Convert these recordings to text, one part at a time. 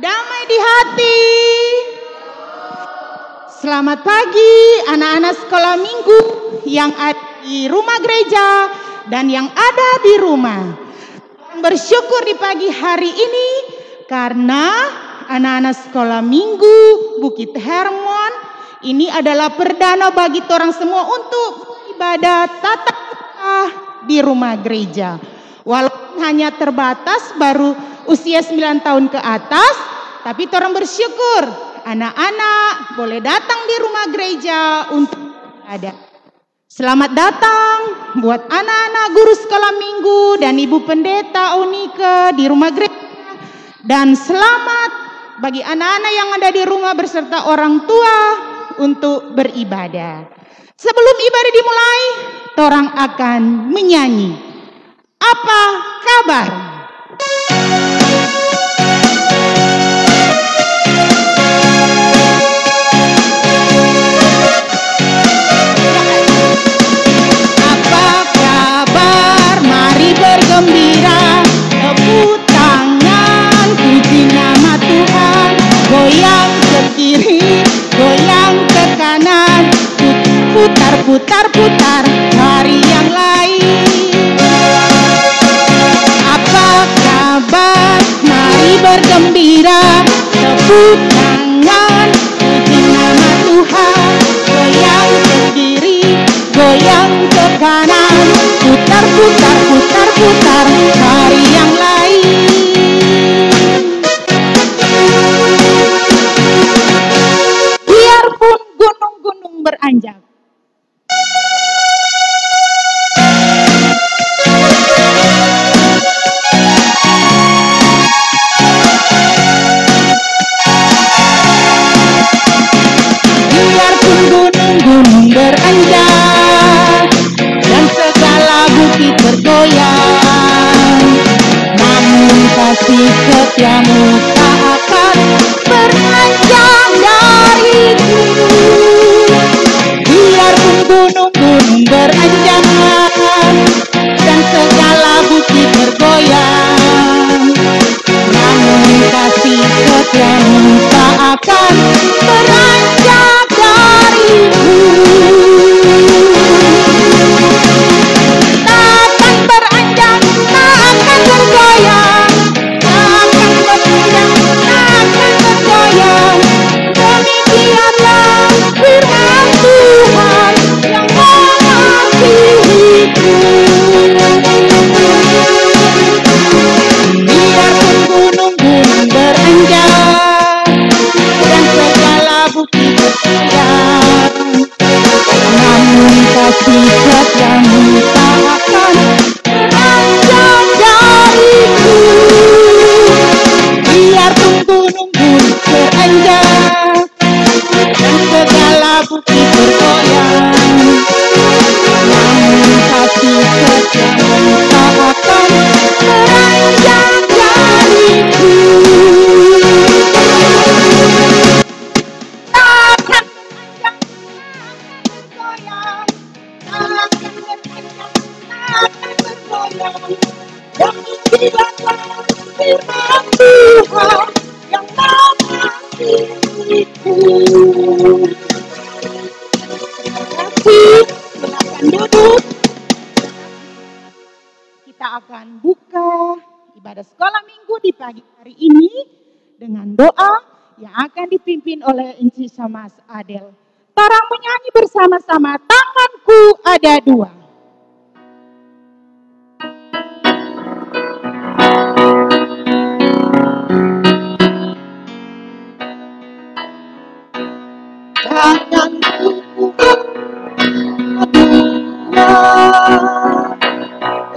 damai di hati. Selamat pagi anak-anak sekolah minggu yang ada di rumah gereja dan yang ada di rumah. Bersyukur di pagi hari ini karena anak-anak sekolah minggu Bukit Hermon ini adalah perdana bagi orang semua untuk ibadah tatap muka di rumah gereja. Walaupun hanya terbatas baru usia 9 tahun ke atas, tapi orang bersyukur anak-anak boleh datang di rumah gereja untuk ibadah. Selamat datang buat anak-anak guru sekolah minggu dan Ibu Pendeta Unike di rumah gereja. Dan selamat bagi anak-anak yang ada di rumah beserta orang tua untuk beribadah. Sebelum ibadah dimulai, orang akan menyanyi. Apa kabar? Apa kabar? Mari bergembira, tepuk tangan, puji nama Tuhan. Goyang ke kiri, goyang ke kanan, putar, putar, putar, cari yang lain. Apa kabar? Mari bergembira, tepuk tangan, puji nama Tuhan. Goyang ke kiri, goyang ke kanan, putar, putar, putar, putar, cari yang lain. Biarpun gunung-gunung beranjak, biarpun gunung-gunung beranjak dan segala bukit bergoyang, namun kasih setiamu tak akan beranjak dariku. Biarpun gunung-gunung beranjak dan segala bukit bergoyang, namun kasih setiamu tak akan beranjak dariku. Tak akan beranjak, tak akan bergoyang, tak akan beranjak, tak akan bergoyang. Demikianlah firman Tuhan yang mengasihiku. Biarpun gunung-gunung beranjak dan segala bukit bergoyang, namun kasih setiamu tak akan beranjak dariku. Biarpun gunung-gunung beranjak dan segala bukit bergoyang, namun kasih setiamu tak akan beranjak dariku. Tak akan beranjak, bergoyang, tak akan beranjak, tak akan bergoyang. Demikianlah firman Tuhan yang mengasihiku. Kasih, silakan duduk. Kita akan buka ibadah sekolah minggu di pagi hari ini dengan doa yang akan dipimpin oleh Enci Samas Adel. Tarang menyanyi bersama-sama, tanganku ada dua. Tanganku ada dua,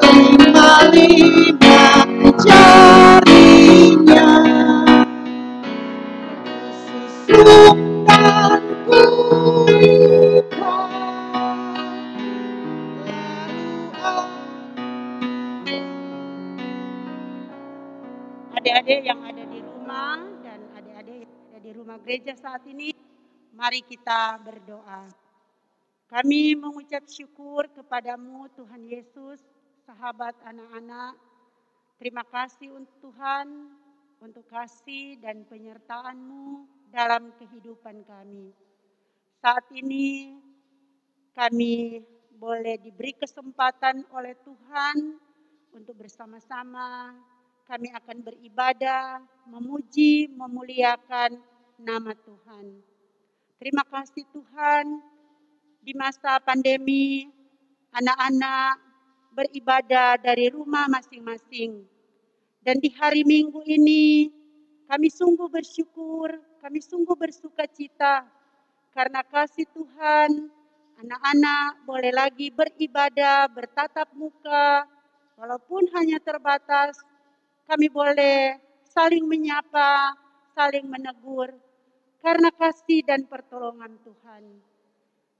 lima-lima jarinya, susungkan ku ikat, adik-adik yang ada di rumah dan adik-adik yang ada di rumah gereja saat ini, mari kita berdoa. Kami mengucap syukur kepadamu Tuhan Yesus, sahabat anak-anak. Terima kasih untuk Tuhan untuk kasih dan penyertaan-Mu dalam kehidupan kami. Saat ini kami boleh diberi kesempatan oleh Tuhan untuk bersama-sama kami akan beribadah, memuji, memuliakan nama Tuhan. Terima kasih Tuhan, di masa pandemi anak-anak beribadah dari rumah masing-masing. Dan di hari Minggu ini kami sungguh bersyukur, kami sungguh bersuka cita karena kasih Tuhan, anak-anak boleh lagi beribadah, bertatap muka, walaupun hanya terbatas, kami boleh saling menyapa, saling menegur, karena kasih dan pertolongan Tuhan.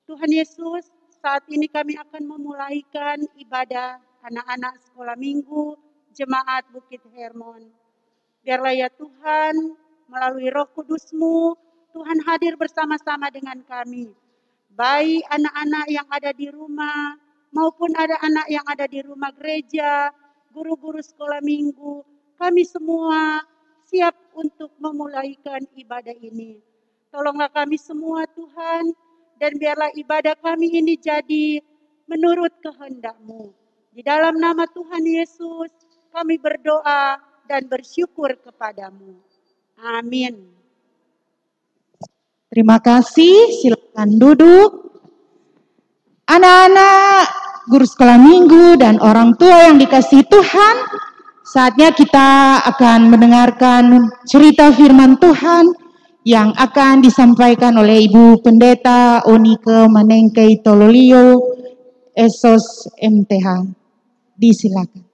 Tuhan Yesus, saat ini kami akan memulaikan ibadah anak-anak sekolah minggu, Jemaat Bukit Hermon. Biarlah ya Tuhan, melalui Roh Kudus-Mu, Tuhan hadir bersama-sama dengan kami. Baik anak-anak yang ada di rumah, maupun ada anak yang ada di rumah gereja, guru-guru sekolah minggu, kami semua siap untuk memulaikan ibadah ini. Tolonglah kami semua Tuhan, dan biarlah ibadah kami ini jadi menurut kehendak-Mu. Di dalam nama Tuhan Yesus, kami berdoa dan bersyukur kepadamu. Amin. Terima kasih, silakan duduk. Anak-anak, guru sekolah minggu dan orang tua yang dikasihi Tuhan, saatnya kita akan mendengarkan cerita firman Tuhan yang akan disampaikan oleh Ibu Pendeta Onike Manengkei Tololio, Esos MTH. Disilakan.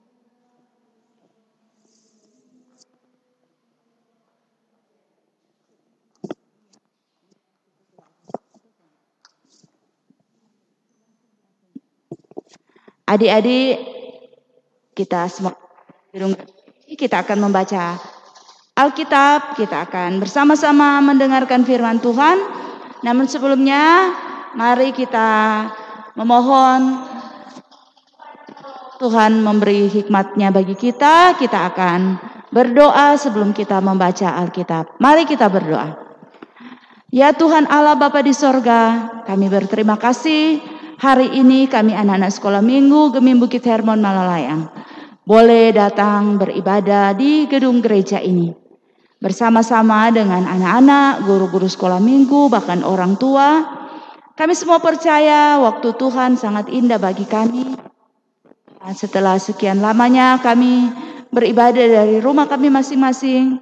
Adik-adik, kita semua kita akan membaca Alkitab, kita akan bersama-sama mendengarkan firman Tuhan. Namun sebelumnya, mari kita memohon Tuhan memberi hikmat-Nya bagi kita. Kita akan berdoa sebelum kita membaca Alkitab. Mari kita berdoa. Ya Tuhan Allah Bapa di sorga, kami berterima kasih. Hari ini kami anak-anak sekolah minggu Gemim Bukit Hermon Malalayang boleh datang beribadah di gedung gereja ini. Bersama-sama dengan anak-anak, guru-guru sekolah minggu, bahkan orang tua. Kami semua percaya waktu Tuhan sangat indah bagi kami. Setelah sekian lamanya kami beribadah dari rumah kami masing-masing.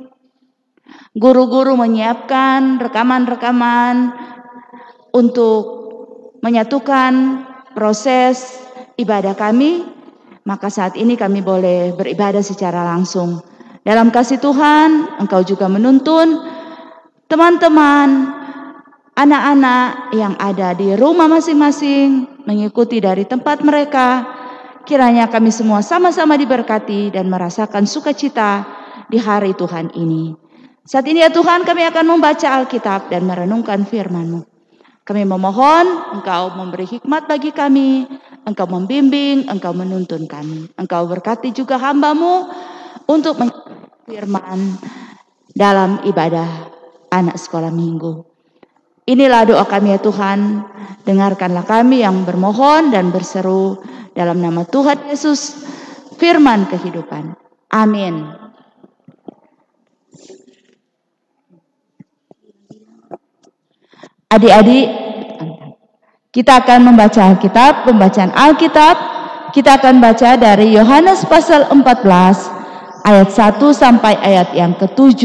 Guru-guru menyiapkan rekaman-rekaman untuk menyatukan proses ibadah kami, maka saat ini kami boleh beribadah secara langsung. Dalam kasih Tuhan, Engkau juga menuntun teman-teman, anak-anak yang ada di rumah masing-masing, mengikuti dari tempat mereka. Kiranya kami semua sama-sama diberkati dan merasakan sukacita di hari Tuhan ini. Saat ini ya Tuhan, kami akan membaca Alkitab dan merenungkan firman-Mu. Kami memohon Engkau memberi hikmat bagi kami, Engkau membimbing, Engkau menuntun kami. Engkau berkati juga hamba-Mu untuk firman dalam ibadah anak sekolah minggu. Inilah doa kami ya Tuhan, dengarkanlah kami yang bermohon dan berseru dalam nama Tuhan Yesus, firman kehidupan. Amin. Adik-adik, kita akan membaca Alkitab, pembacaan Alkitab. Kita akan baca dari Yohanes pasal 14 ayat 1 sampai ayat yang ke-7.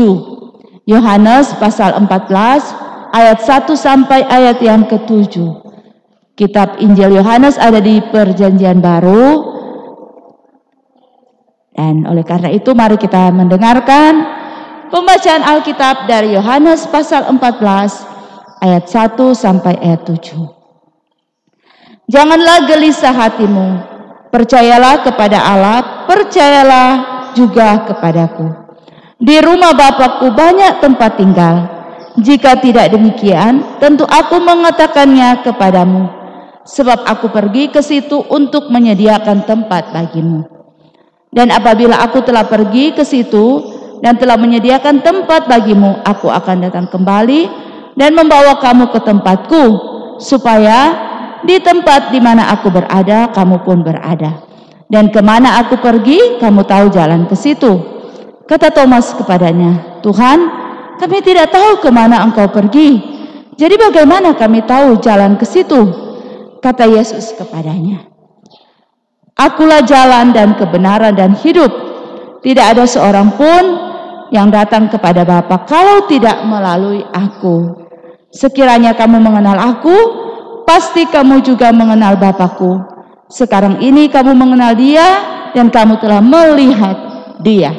Yohanes pasal 14 ayat 1 sampai ayat yang ke-7. Kitab Injil Yohanes ada di Perjanjian Baru. Dan oleh karena itu mari kita mendengarkan pembacaan Alkitab dari Yohanes pasal 14 ayat 1 sampai ayat 7. Janganlah gelisah hatimu, percayalah kepada Allah, percayalah juga kepadaku. Di rumah Bapakku banyak tempat tinggal. Jika tidak demikian, tentu aku mengatakannya kepadamu, sebab aku pergi ke situ untuk menyediakan tempat bagimu. Dan apabila aku telah pergi ke situ, dan telah menyediakan tempat bagimu. Aku akan datang kembali dan membawa kamu ke tempatku, supaya di tempat di mana aku berada, kamu pun berada. Dan kemana aku pergi, kamu tahu jalan ke situ. Kata Thomas kepadanya, Tuhan, kami tidak tahu kemana engkau pergi. Jadi bagaimana kami tahu jalan ke situ? Kata Yesus kepadanya, Akulah jalan dan kebenaran dan hidup. Tidak ada seorang pun yang datang kepada Bapa kalau tidak melalui aku. Sekiranya kamu mengenal aku, pasti kamu juga mengenal Bapa-Ku. Sekarang ini kamu mengenal Dia dan kamu telah melihat Dia.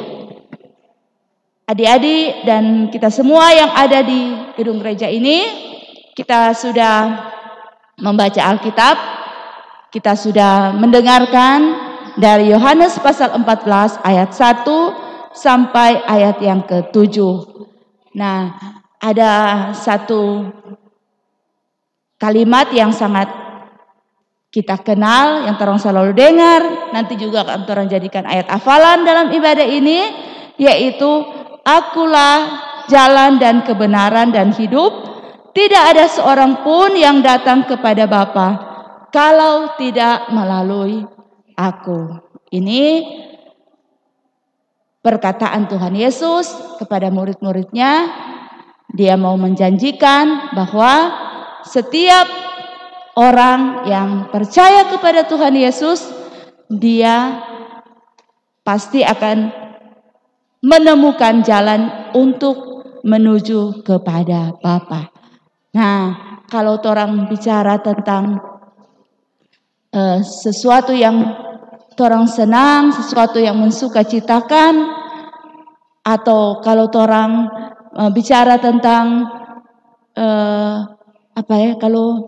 Adik-adik dan kita semua yang ada di gedung gereja ini, kita sudah membaca Alkitab, kita sudah mendengarkan dari Yohanes pasal 14 ayat 1 sampai ayat yang ke-7. Nah, ada satu kalimat yang sangat kita kenal, yang orang selalu dengar, nanti juga akan orang jadikan ayat hafalan dalam ibadah ini, yaitu Akulah jalan dan kebenaran dan hidup. Tidak ada seorang pun yang datang kepada Bapa kalau tidak melalui aku. Ini perkataan Tuhan Yesus kepada murid-muridnya. Dia mau menjanjikan bahwa setiap orang yang percaya kepada Tuhan Yesus, dia pasti akan menemukan jalan untuk menuju kepada Bapa. Nah, kalau orang bicara tentang sesuatu yang orang senang, sesuatu yang mensukacitakan, atau kalau orang bicara tentang kalau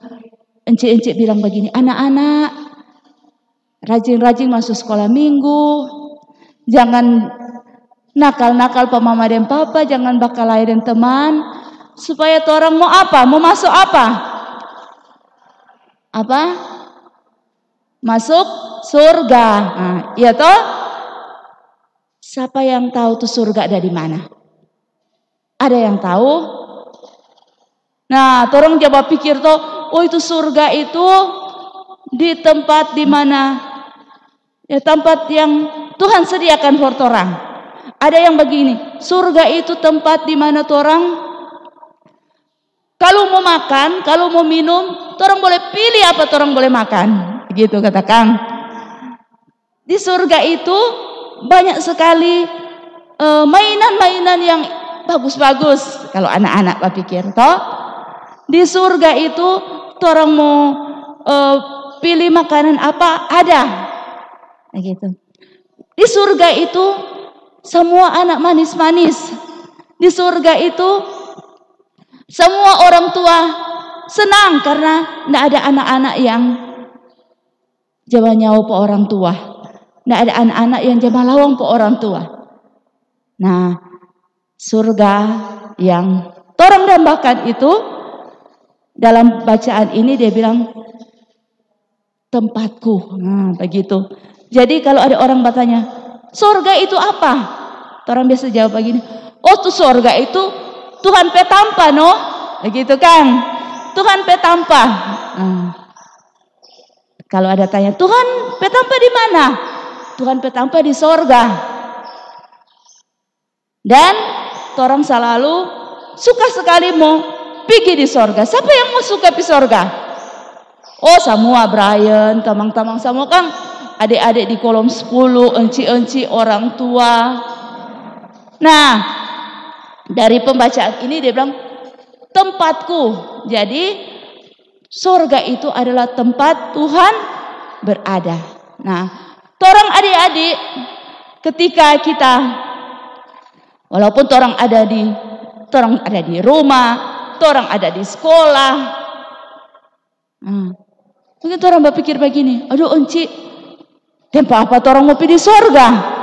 encik-encik bilang begini, anak-anak rajin-rajin masuk sekolah minggu, jangan nakal-nakal pak mama dan papa, jangan bakal lain teman, supaya orang mau apa? Mau masuk apa? Apa? Masuk surga. Nah, iya toh? Siapa yang tahu tuh surga ada di mana? Ada yang tahu? Nah, orang coba pikir toh, oh itu surga itu di tempat di mana? Ya tempat yang Tuhan sediakan buat orang. Ada yang begini, surga itu tempat di mana orang kalau mau makan, kalau mau minum, orang boleh pilih apa orang boleh makan. Begitu katakan. Di surga itu banyak sekali mainan-mainan yang bagus-bagus. Kalau anak-anak berpikir, toh di surga itu orang mau pilih makanan apa ada. Begitu. Di surga itu semua anak manis-manis. Di surga itu semua orang tua senang karena tidak ada anak-anak yang jama nyawa pe orang tua. Tidak ada anak-anak yang jama lawang pe orang tua. Nah, surga yang orang dambakan itu dalam bacaan ini dia bilang tempatku. Nah, begitu. Jadi kalau ada orang bertanya, surga itu apa? Orang biasa jawab begini, oh tuh surga itu Tuhan petampa no, begitu kan? Tuhan petampa. Kalau ada tanya, Tuhan petampa di mana? Tuhan petampa di surga. Dan orang selalu suka sekali mau pergi di surga. Siapa yang mau suka di surga? Oh semua Brian, tamang-tamang semua kan adik-adik di kolom 10, enci-enci orang tua. Nah, dari pembacaan ini dia bilang tempatku. Jadi surga itu adalah tempat Tuhan berada. Nah, orang adik-adik ketika kita walaupun orang ada di rumah, orang ada di sekolah. Mungkin orang berpikir begini, aduh enci, tempat apa orang mau pergi surga?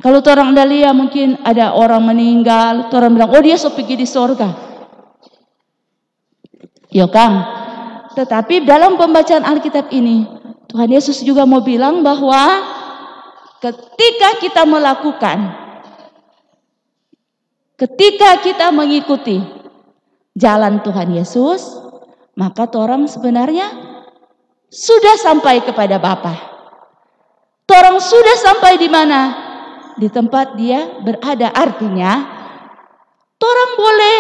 Kalau orang dah lihat mungkin ada orang meninggal, orang bilang, oh dia so pergi di surga. Ya kan? Tetapi dalam pembacaan Alkitab ini, Tuhan Yesus juga mau bilang bahwa ketika kita melakukan Ketika kita mengikuti jalan Tuhan Yesus, maka orang sebenarnya sudah sampai kepada Bapa. Orang sudah sampai di mana? Di tempat dia berada. Artinya, orang boleh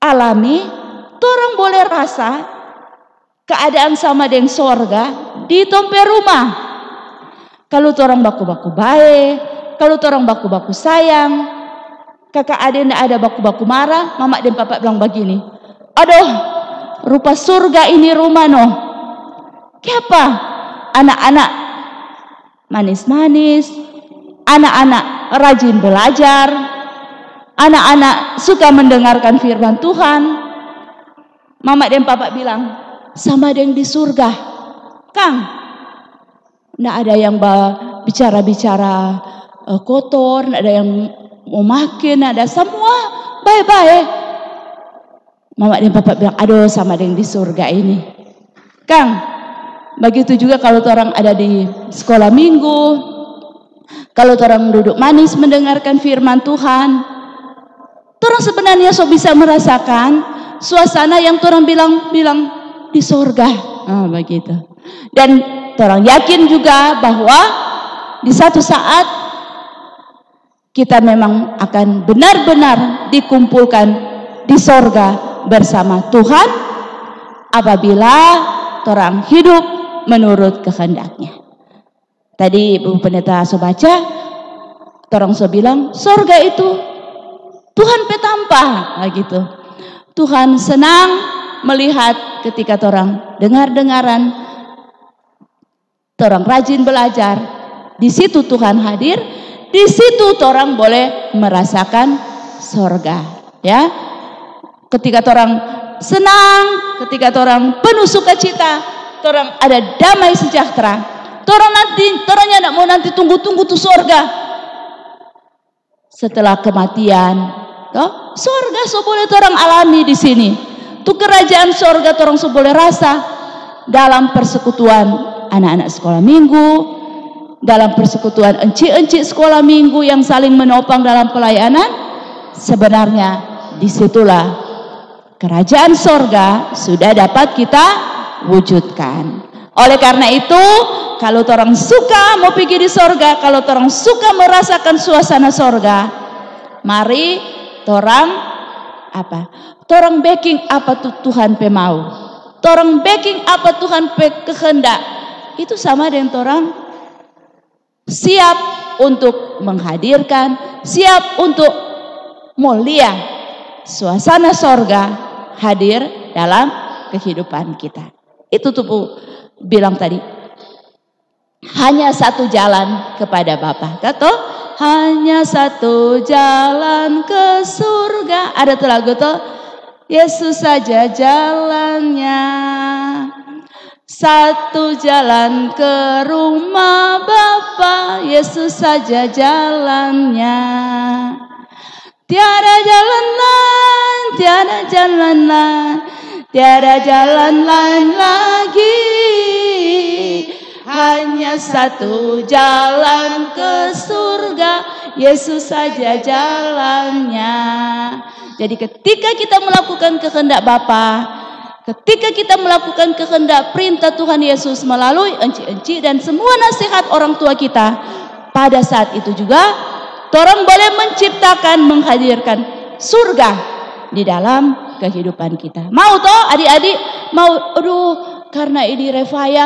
alami, orang boleh rasa keadaan sama dengan sorga di tempat rumah. Kalau orang baku-baku baik, kalau orang baku-baku sayang, kakak adik ndak ada baku-baku marah, mama dan papa bilang begini, aduh, rupa surga ini rumah noh. Kenapa? Anak-anak manis-manis, anak-anak rajin belajar, anak-anak suka mendengarkan firman Tuhan. Mama dan papa bilang, sama dengan di surga. Kang, ndak ada yang bicara-bicara kotor, ndak ada yang mau makin, ada semua baik-baik. Mama dan papa bilang, aduh sama dengan di surga ini. Kang, begitu juga kalau orang ada di sekolah minggu, kalau orang duduk manis mendengarkan firman Tuhan, orang sebenarnya so bisa merasakan suasana yang orang bilang di surga. Begitu. Dan orang yakin juga bahwa di satu saat kita memang akan benar-benar dikumpulkan di sorga bersama Tuhan apabila orang hidup menurut kehendaknya. Tadi Ibu Pendeta so baca, orang so bilang sorga itu Tuhan petampa, gitu. Tuhan senang melihat ketika orang dengar-dengaran, orang rajin belajar, di situ Tuhan hadir. Di situ orang boleh merasakan sorga, ya. Ketika orang senang, ketika orang penuh sukacita, orang ada damai sejahtera. Orangnya tidak mau nanti tunggu-tunggu tuh sorga. Setelah kematian, toh sorga so boleh orang alami di sini. Tuh kerajaan sorga orang so boleh rasa dalam persekutuan anak-anak sekolah minggu. Dalam persekutuan encik-encik sekolah minggu yang saling menopang dalam pelayanan, sebenarnya disitulah kerajaan sorga sudah dapat kita wujudkan. Oleh karena itu, kalau orang suka mau pergi di sorga, kalau orang suka merasakan suasana sorga, mari orang apa? Orang backing apa tuh Tuhan pemau? Orang backing apa Tuhan kehendak? Itu sama dengan orang siap untuk menghadirkan, siap untuk mulia suasana sorga hadir dalam kehidupan kita. Itu tuh Bu bilang tadi, hanya satu jalan kepada Bapa. Kata hanya satu jalan ke surga. Ada tuh lagu tuh, Yesus saja jalannya. Satu jalan ke rumah Bapa, Yesus saja jalannya. Tiada jalan lain, tiada jalan lain, tiada jalan lain lagi. Hanya satu jalan ke surga, Yesus saja jalannya. Jadi ketika kita melakukan kehendak Bapa, ketika kita melakukan kehendak perintah Tuhan Yesus melalui encik-encik dan semua nasihat orang tua kita, pada saat itu juga orang boleh menciptakan, menghadirkan surga di dalam kehidupan kita. Mau toh adik-adik? Mau? Aduh, karena ini Revaya,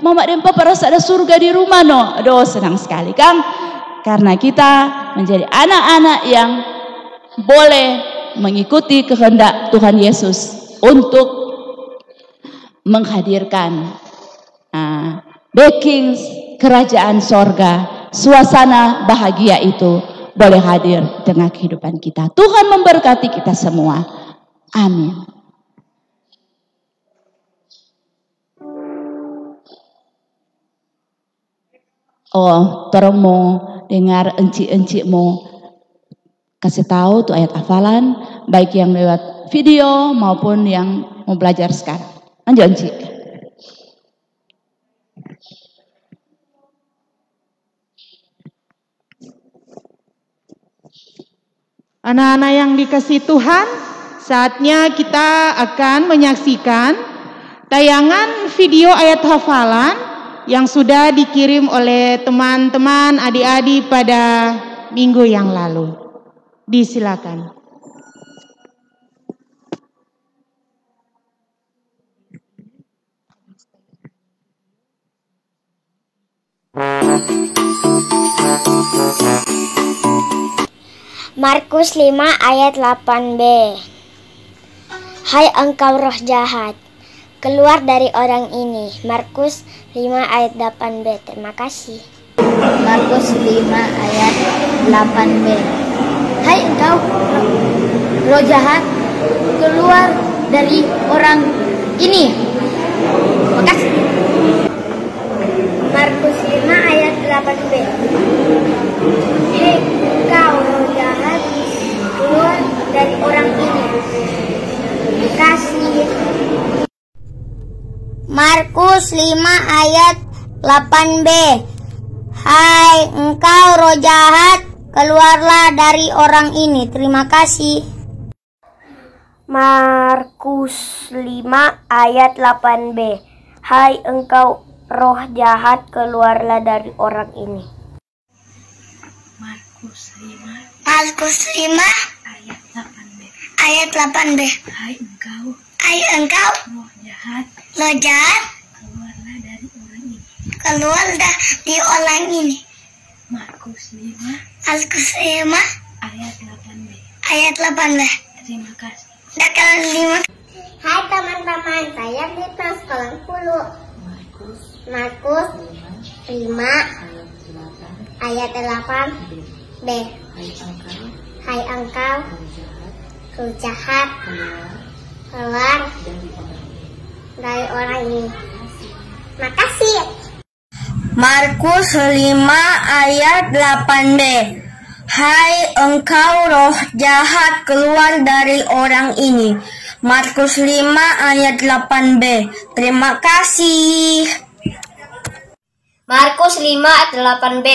mama dan papa rasa ada surga di rumah no. Aduh, senang sekali Kang. Karena kita menjadi anak-anak yang boleh mengikuti kehendak Tuhan Yesus untuk menghadirkan backing kerajaan sorga, suasana bahagia itu boleh hadir dengan kehidupan kita. Tuhan memberkati kita semua. Amin. Oh, tolong mau dengar encik-encik mau kasih tahu tuh ayat hafalan, baik yang lewat video maupun yang mau belajar sekarang. Lanjut encik. Anak-anak yang dikasihi Tuhan, saatnya kita akan menyaksikan tayangan video ayat hafalan yang sudah dikirim oleh teman-teman adik-adik pada minggu yang lalu. Disilakan. Markus 5 ayat 8b. Hai engkau roh jahat, keluar dari orang ini. Markus 5 ayat 8b. Terima kasih. Markus 5 ayat 8b. Hai engkau roh jahat, keluar dari orang ini. Makasih. Markus 5 ayat 8b. Hei engkau roh jahat, keluar dari orang ini. Makasih. Markus 5 ayat 8b. Hai engkau roh jahat, keluarlah dari orang ini. Terima kasih. Markus 5 ayat 8b. Hai engkau roh jahat, keluarlah dari orang ini. Markus 5 ayat 8b. Ayat 8b. Hai engkau Hai engkau roh jahat, roh jahat, keluar dari orang ini. Markus 5 ayat 8b. Terima kasih. Hai teman-teman, saya Dita sekolah 10. Markus 5 ayat 8b. Hai engkau roh jahat, keluar dari orang ini. Makasih. Markus 5 ayat 8b. Hai engkau roh jahat, keluar dari orang ini. Markus 5 ayat 8b. Terima kasih. Markus 5 ayat 8b.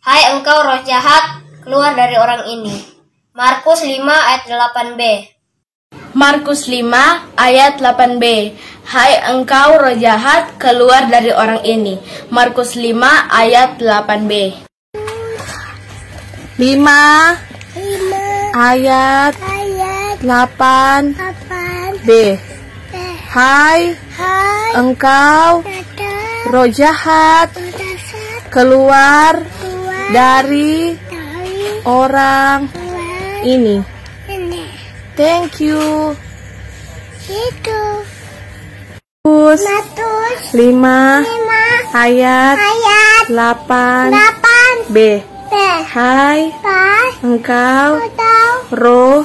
Hai engkau roh jahat, keluar dari orang ini. Markus 5 ayat 8b. Markus 5 ayat 8b. Hai engkau roh jahat, keluar dari orang ini. Markus 5 ayat 8b. 5 ayat 8b. Hai engkau roh jahat, keluar dari orang ini. Thank you. Markus 5 ayat 8b. Hai engkau roh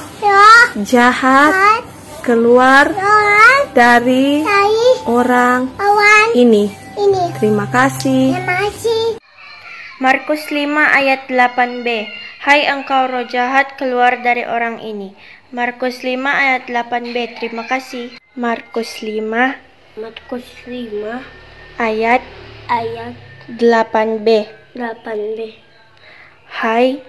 jahat, keluar dari orang ini. Terima kasih. Markus 5 ayat 8b. Hai engkau roh jahat, keluar dari orang ini. Markus 5 ayat 8b. Terima kasih. Markus 5 ayat 8b. Hai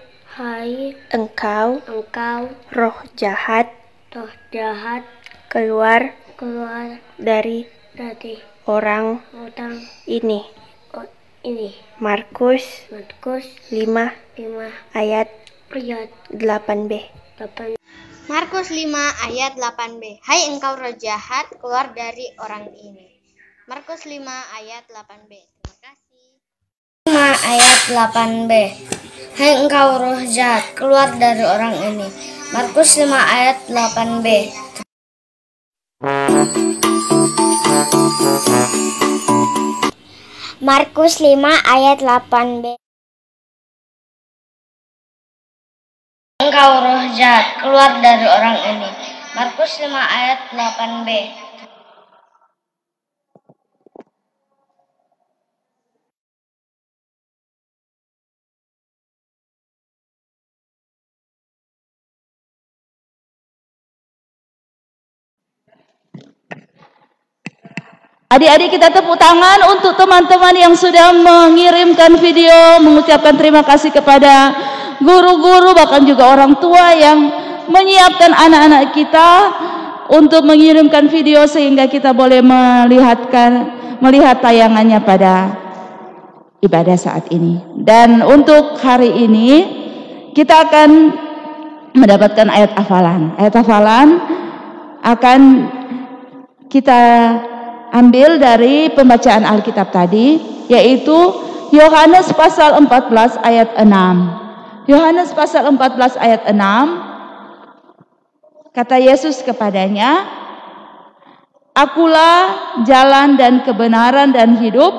engkau roh jahat, keluar dari orang ini. Markus 5 ayat 8b. Markus 5 ayat 8b. Hai engkau roh jahat, keluar dari orang ini. Markus 5 ayat 8b. Terima kasih. 5 ayat 8b. Hai engkau roh jahat, keluar dari orang ini. Markus 5 ayat 8b. Markus 5 ayat 8b. Engkau roh jahat, keluar dari orang ini. Markus 5 ayat 8b. Adik-adik kita tepuk tangan untuk teman-teman yang sudah mengirimkan video, mengucapkan terima kasih kepada guru-guru, bahkan juga orang tua yang menyiapkan anak-anak kita untuk mengirimkan video sehingga kita boleh melihat tayangannya pada ibadah saat ini. Dan untuk hari ini kita akan mendapatkan ayat hafalan. Ayat hafalan akan kita ambil dari pembacaan Alkitab tadi, yaitu Yohanes pasal 14 ayat 6. Yohanes pasal 14 ayat 6, kata Yesus kepadanya, "Akulah jalan dan kebenaran dan hidup.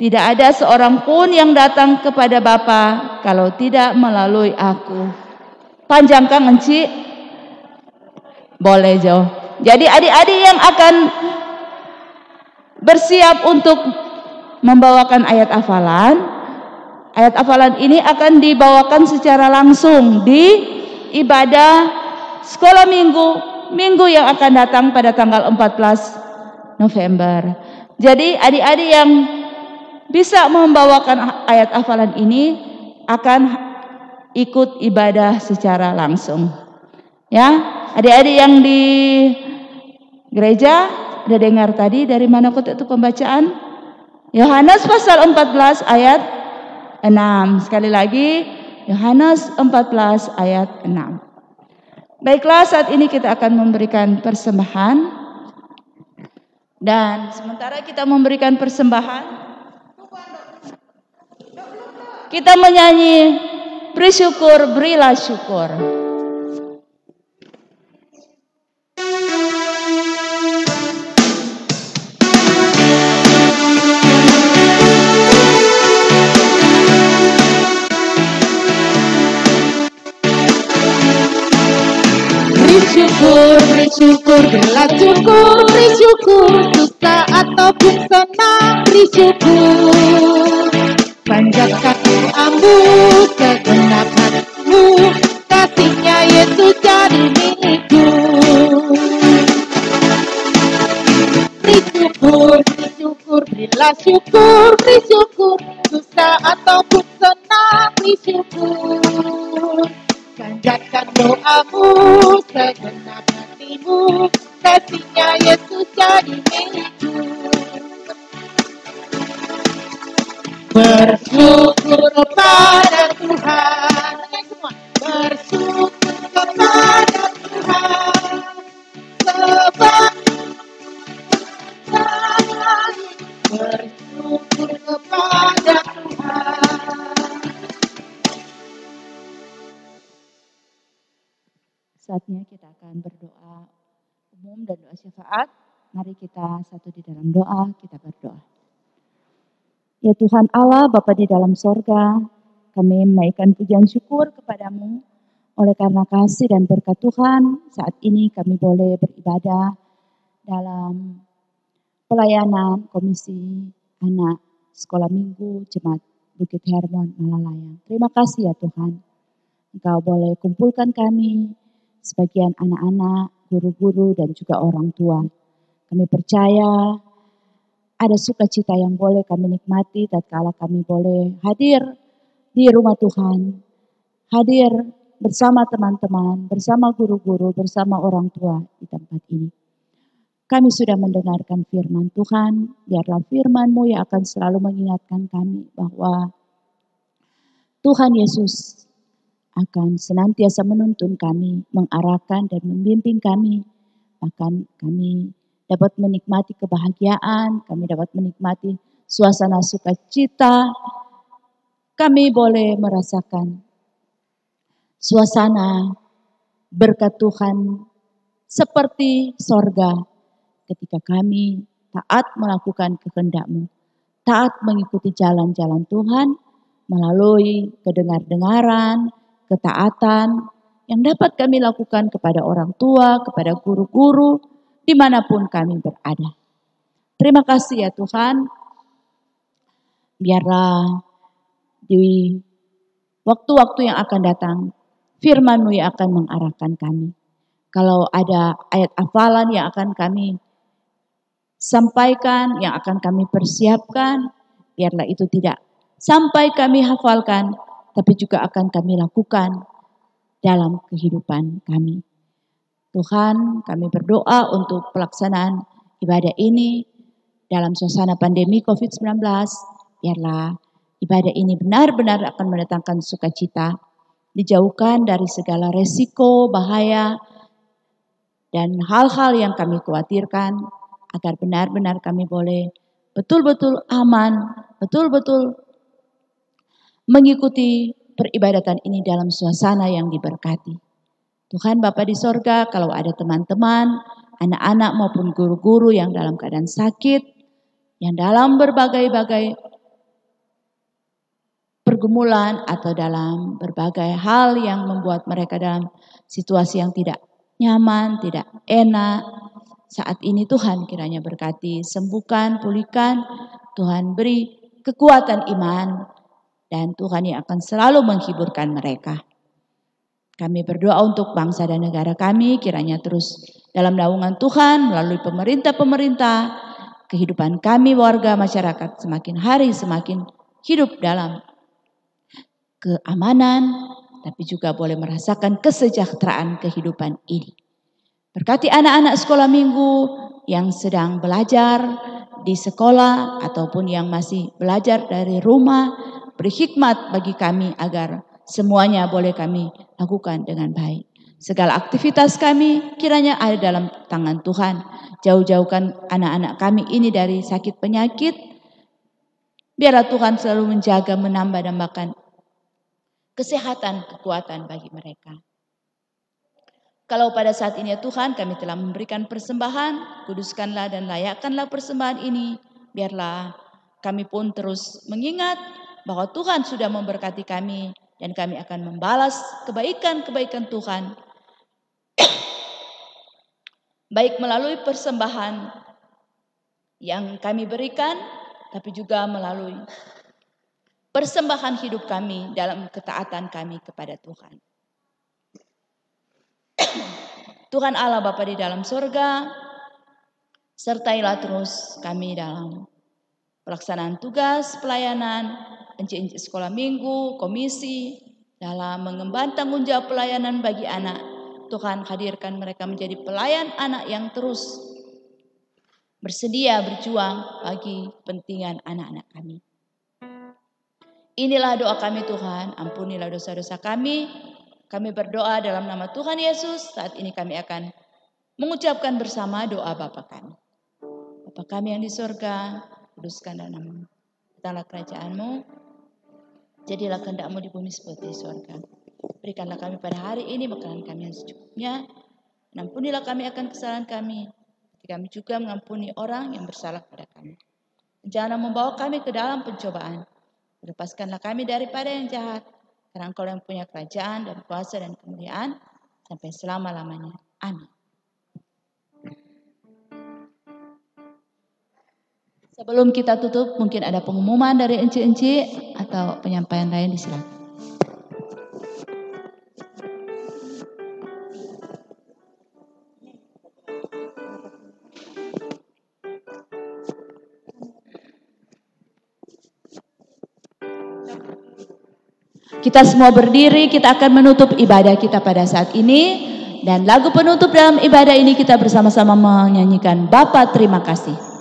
Tidak ada seorang pun yang datang kepada Bapa kalau tidak melalui aku." Panjangkan Enci? Boleh Jo. Jadi adik-adik yang akan bersiap untuk membawakan ayat hafalan ini akan dibawakan secara langsung di ibadah sekolah minggu yang akan datang pada tanggal 14 November. Jadi adik-adik yang bisa membawakan ayat hafalan ini akan ikut ibadah secara langsung. Ya, adik-adik yang di gereja udah dengar tadi dari mana kota itu pembacaan? Yohanes pasal 14 ayat 6. Sekali lagi, Yohanes 14 ayat 6. Baiklah, saat ini kita akan memberikan persembahan. Dan sementara kita memberikan persembahan, kita menyanyi "Bersyukur, berilah syukur." Bersyukur, berilah syukur, bersyukur, susah ataupun senang, bersyukur. Panjatkan doamu, segenap hatimu, kasihnya Yesus jadi milikku. Bersyukur, bersyukur, berilah syukur, bersyukur, susah ataupun senang, bersyukur. Panjatkan doamu, segenap hatimu, kasihnya Yesus jadi milikku. Bersyukur kepada Tuhan, bersyukur kepada Tuhan, sebab bersyukur kepada Tuhan. Saatnya kita akan berdoa umum dan doa syafaat. Mari kita satu di dalam doa, kita berdoa. Ya Tuhan Allah, Bapa di dalam sorga, kami menaikkan pujian syukur kepadamu. Oleh karena kasih dan berkat Tuhan, saat ini kami boleh beribadah dalam pelayanan Komisi Anak Sekolah Minggu Jemaat Bukit Hermon Malalayang. Terima kasih ya Tuhan, Engkau boleh kumpulkan kami, sebagian anak-anak, guru-guru, dan juga orang tua. Kami percaya ada sukacita yang boleh kami nikmati tatkala kami boleh hadir di rumah Tuhan, hadir bersama teman-teman, bersama guru-guru, bersama orang tua di tempat ini. Kami sudah mendengarkan firman Tuhan, biarlah firman-Mu yang akan selalu mengingatkan kami bahwa Tuhan Yesus akan senantiasa menuntun kami, mengarahkan dan membimbing kami. Bahkan kami dapat menikmati kebahagiaan, kami dapat menikmati suasana sukacita. Kami boleh merasakan suasana berkat Tuhan seperti sorga ketika kami taat melakukan kehendak-Mu, taat mengikuti jalan-jalan Tuhan melalui kedengar-dengaran, ketaatan yang dapat kami lakukan kepada orang tua, kepada guru-guru, dimanapun kami berada. Terima kasih ya Tuhan. Biarlah di waktu-waktu yang akan datang, firman-Mu yang akan mengarahkan kami. Kalau ada ayat hafalan yang akan kami sampaikan, yang akan kami persiapkan, biarlah itu tidak sampai kami hafalkan, tapi juga akan kami lakukan dalam kehidupan kami. Tuhan, kami berdoa untuk pelaksanaan ibadah ini dalam suasana pandemi COVID-19. Biarlah ibadah ini benar-benar akan mendatangkan sukacita, dijauhkan dari segala resiko, bahaya, dan hal-hal yang kami khawatirkan, agar benar-benar kami boleh betul-betul aman, betul-betul mengikuti peribadatan ini dalam suasana yang diberkati. Tuhan Bapa di sorga, kalau ada teman-teman, anak-anak maupun guru-guru yang dalam keadaan sakit, yang dalam berbagai-bagai pergumulan atau dalam berbagai hal yang membuat mereka dalam situasi yang tidak nyaman, tidak enak, saat ini Tuhan kiranya berkati, sembuhkan, pulihkan, Tuhan beri kekuatan iman, dan Tuhan yang akan selalu menghiburkan mereka. Kami berdoa untuk bangsa dan negara kami, kiranya terus dalam naungan Tuhan melalui pemerintah-pemerintah, kehidupan kami warga masyarakat semakin hari semakin hidup dalam keamanan, tapi juga boleh merasakan kesejahteraan kehidupan ini. Berkati anak-anak sekolah minggu yang sedang belajar di sekolah ataupun yang masih belajar dari rumah, beri hikmat bagi kami agar semuanya boleh kami lakukan dengan baik. Segala aktivitas kami kiranya ada dalam tangan Tuhan. Jauh-jauhkan anak-anak kami ini dari sakit penyakit. Biarlah Tuhan selalu menjaga, menambah-nambahkan kesehatan, kekuatan bagi mereka. Kalau pada saat ini ya Tuhan kami telah memberikan persembahan, kuduskanlah dan layakkanlah persembahan ini. Biarlah kami pun terus mengingat bahwa Tuhan sudah memberkati kami dan kami akan membalas kebaikan-kebaikan Tuhan. Baik melalui persembahan yang kami berikan, tapi juga melalui persembahan hidup kami dalam ketaatan kami kepada Tuhan. Tuhan Allah Bapa di dalam surga, sertailah terus kami dalam pelaksanaan tugas, pelayanan, encik-encik sekolah minggu, komisi, dalam mengemban tanggung jawab pelayanan bagi anak. Tuhan hadirkan mereka menjadi pelayan anak yang terus bersedia berjuang bagi kepentingan anak-anak kami. Inilah doa kami Tuhan, ampunilah dosa-dosa kami. Kami berdoa dalam nama Tuhan Yesus. Saat ini kami akan mengucapkan bersama doa Bapa kami. Bapa kami yang di surga, kuduskanlah namamu. Datanglah kerajaan-Mu, jadilah kehendak-Mu di bumi seperti di surga. Berikanlah kami pada hari ini makanan kami yang secukupnya. Ampunilah kami akan kesalahan kami, kami juga mengampuni orang yang bersalah kepada kami. Janganlah membawa kami ke dalam pencobaan. Lepaskanlah kami daripada yang jahat, karena Engkau yang punya kerajaan dan kuasa dan kemuliaan sampai selama-lamanya. Amin. Sebelum kita tutup, mungkin ada pengumuman dari encik-encik atau penyampaian lain, disilakan. Kita semua berdiri, kita akan menutup ibadah kita pada saat ini. Dan lagu penutup dalam ibadah ini kita bersama-sama menyanyikan Bapa terima kasih.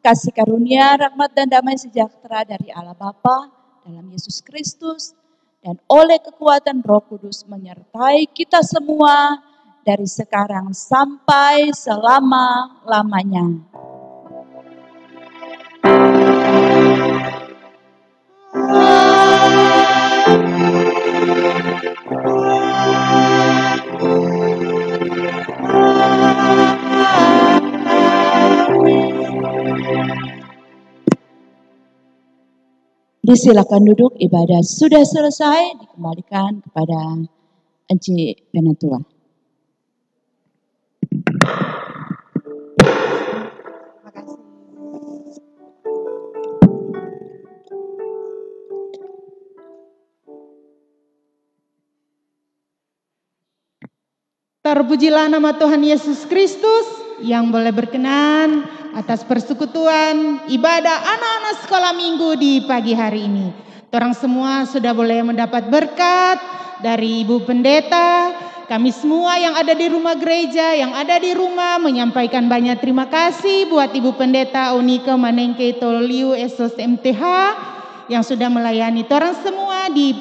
Kasih karunia, rahmat dan damai sejahtera dari Allah Bapa dalam Yesus Kristus dan oleh kekuatan Roh Kudus menyertai kita semua dari sekarang sampai selama-lamanya. Amin. Disilakan duduk, ibadah sudah selesai, dikembalikan kepada Encik Penatua. Terpujilah nama Tuhan Yesus Kristus yang boleh berkenan atas persekutuan ibadah anak-anak sekolah minggu di pagi hari ini. Orang semua sudah boleh mendapat berkat dari Ibu Pendeta. Kami semua yang ada di rumah gereja, yang ada di rumah menyampaikan banyak terima kasih buat Ibu Pendeta Unike Manengke Toliu Esos MTH yang sudah melayani orang semua di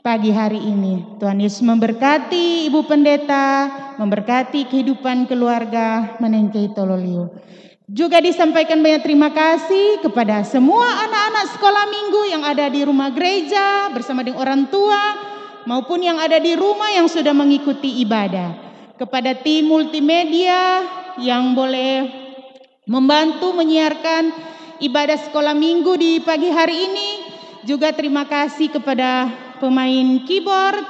pagi hari ini. Tuhan Yesus memberkati Ibu Pendeta, memberkati kehidupan keluarga Manengke Toliu. Juga disampaikan banyak terima kasih kepada semua anak-anak sekolah minggu yang ada di rumah gereja bersama dengan orang tua maupun yang ada di rumah yang sudah mengikuti ibadah. Kepada tim multimedia yang boleh membantu menyiarkan ibadah sekolah minggu di pagi hari ini. Juga terima kasih kepada pemain keyboard,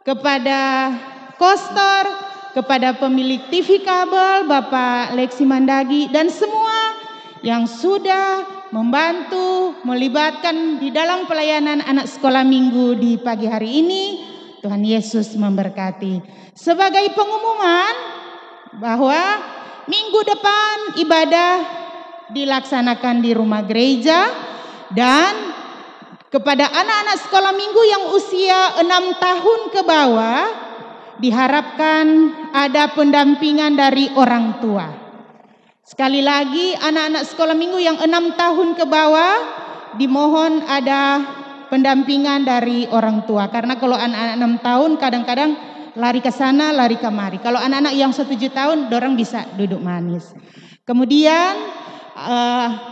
kepada kostor, kepada pemilik TV kabel Bapak Lexi Mandagi dan semua yang sudah membantu melibatkan di dalam pelayanan anak sekolah minggu di pagi hari ini. Tuhan Yesus memberkati. Sebagai pengumuman bahwa minggu depan ibadah dilaksanakan di rumah gereja dan kepada anak-anak sekolah minggu yang usia 6 tahun ke bawah diharapkan ada pendampingan dari orang tua. Sekali lagi anak-anak sekolah minggu yang 6 tahun ke bawah dimohon ada pendampingan dari orang tua. Karena kalau anak-anak 6 tahun kadang-kadang lari ke sana, lari kemari. Kalau anak-anak yang 7 tahun dorang bisa duduk manis. Kemudian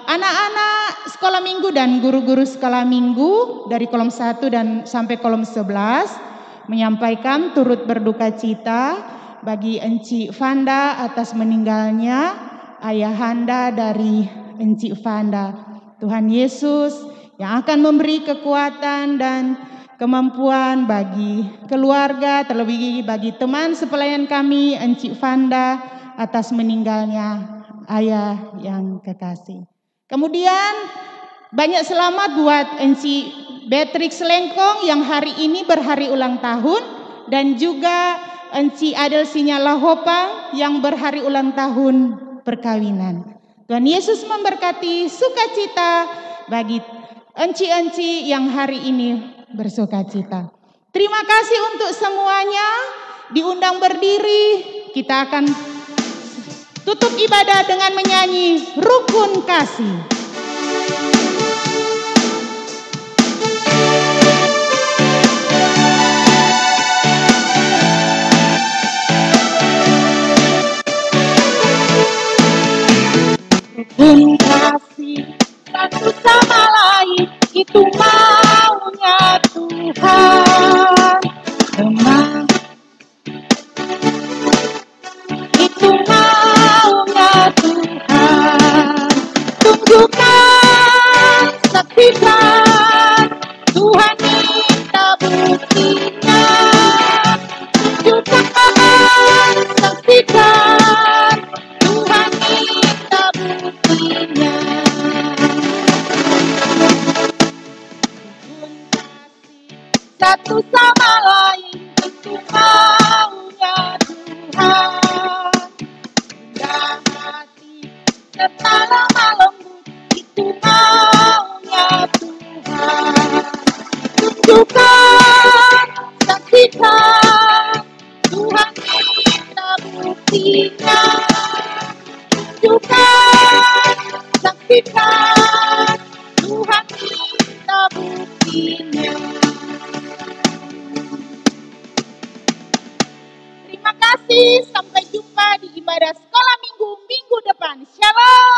anak-anak sekolah minggu dan guru-guru sekolah minggu dari kolom 1 dan sampai kolom 11 menyampaikan turut berduka cita bagi Encik Fanda atas meninggalnya ayahanda dari Encik Fanda. Tuhan Yesus yang akan memberi kekuatan dan kemampuan bagi keluarga, terlebih bagi teman sepelayan kami Encik Fanda atas meninggalnya ayah yang kekasih. Kemudian banyak selamat buat Encik Beatrix Lengkong yang hari ini berhari ulang tahun dan juga Encik Adel Sinyala Hopang yang berhari ulang tahun perkawinan. Tuhan Yesus memberkati sukacita bagi encik-encik yang hari ini bersukacita. Terima kasih untuk semuanya. Diundang berdiri, kita akan tutup ibadah dengan menyanyi Rukun Kasih. Rukun kasih satu sama lain, itu maunya Tuhan. Memang itu maunya Tuhan. Tunjukkan, saksikan, Tuhan minta buktinya. Tunjukkan, saksikan, Tuhan minta buktinya. Satu sama lain itu maunya Tuhan. Rendah hati serta lemah lembut itu maunya Tuhan. Tunjukkan, saksikan, Tuhan minta buktinya. Tunjukkan, saksikan, Tuhan minta buktinya. Terima kasih, sampai jumpa di ibadah sekolah minggu depan. Shalom.